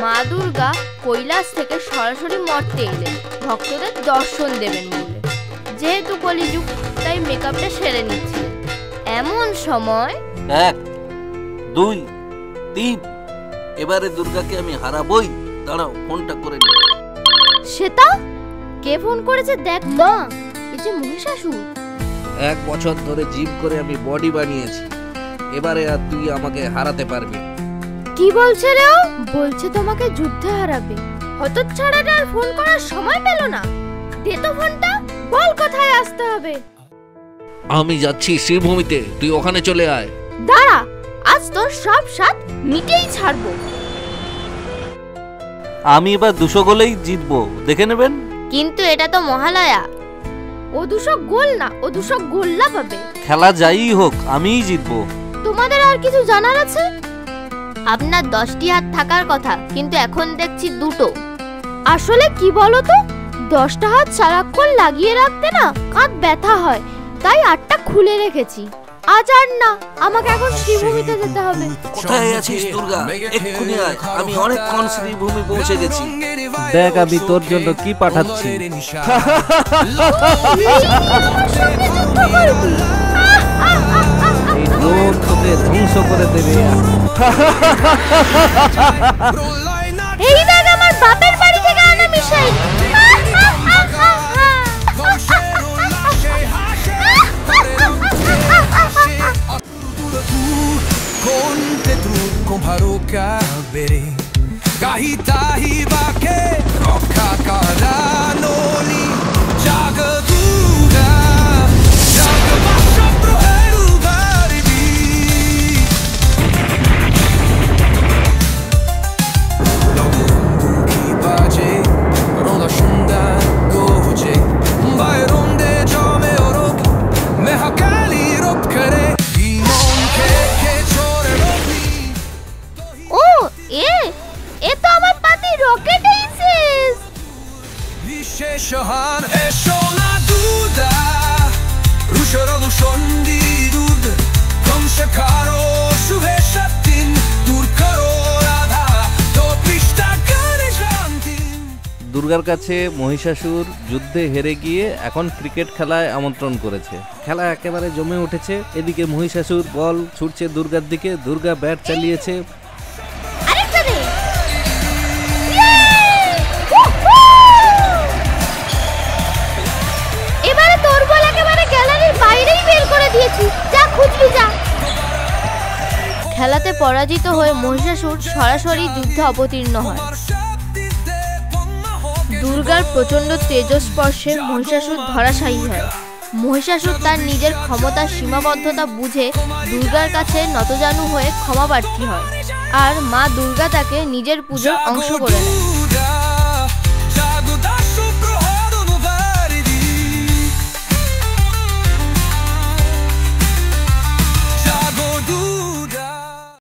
মা দুর্গা কৈলাস থেকে সরাসরি মর্তে এলেন ভক্তদের দর্শন দেবেন বলে। যেহেতু কলিযুগ তাই মেকআপটা সেরে নিচ্ছে। এমন সময় 1 2 3 এবারে দুর্গাকে আমি হারাবই। দাঁড়াও, ফোনটা করে নি। শ্বেতা, কে ফোন করেছে দেখ তো। এই যে মহিষাসুর। 1 বছর ধরে জিম করে আমি বডি বানিয়েছি, এবারে আর তুই আমাকে হারাতে পারবি। কি বলছে রে ও? বলছে তোমাকে যুদ্ধে হারাবে। হতচ্ছাড়াটা আর ফোন করার সময় পেল না। দে তো ফোনটা, বল কোথায় আসতে হবে। আমি যাচ্ছি শ্রীভূমিতে, তুই ওখানে চলে আয়। দাঁড়া, আজ তোর সব স্বাদ মিটেই ছাড়বো। আমি এবার 200 গোলেই জিতবো, দেখে নেবেন। কিন্তু এটা তো মহালয়া। ও 200 গোল না, ও 200 গোল্লা পাবে। খেলা যাই হোক আমিই জিতবো। তোমাদের আর কিছু জানার আছে? আপনার 10টি হাত থাকার কথা, কিন্তু এখন দেখছি 2টো। আসলে কি বলো তো, 10টা হাত সারাক্ষণ লাগিয়ে রাখতে না কাঁধ ব্যথা হয়, তাই 8টা খুলে রেখেছি। আজ আর না, আমাকে এখন শ্রীভূমিতে যেতে হবে। কোথায় আছিস দুর্গা? এক্ষুনি আয়, আমি অনেকক্ষণ শ্রীভূমি পৌঁছে গেছি। দেখ আমি তোর জন্য কি পাঠাচ্ছি। এই ড্রোন তোকে ধ্বংস করে দেবে। এই দেখ আমার বাপের বাড়ি থেকে আনা missile. Conte trucco parocca bere Gahita hibake Rocca caranoli Jagaduga Jagabasha proheru garibi Logo ki baje Ronda shunda goje Bayronde jame orok Mehakali rop kare এ তো আমার পাতি রকেট এসেস। বিশেষহান এসোনা দুদা রুশরদু সন্ধি দুদ কংসকারো শুভেশাতিন দুর্করো রাধা তো পৃষ্ঠা কানে শান্তি। দুর্গার কাছে মহিষাসুর যুদ্ধে হেরে গিয়ে এখন ক্রিকেট খেলায় আমন্ত্রণ করেছে। খেলা একেবারে জমে উঠেছে। এদিকে মহিষাসুর বল ছুটছে দুর্গার দিকে, দুর্গা ব্যাট চালিয়েছে। এবারে তোর বল একেবারে গ্যালারির বাইরেই বের করে দিয়েছি, যা খুঁজবি যা। খেলাতে পরাজিত হয়ে মহিষাসুর সরাসরি যুদ্ধে অবতীর্ণ হয়। দুর্গার প্রচন্ড তেজস্পর্শে মহিষাসুর ধরাশায়ী হয়। মহিষাসুর তার নিজের ক্ষমতার সীমাবদ্ধতা বুঝে দুর্গার কাছে নতজানু হয়ে ক্ষমা প্রার্থী হয়, আর মা দুর্গা তাকে নিজের পুজোর অংশ করে নেয়।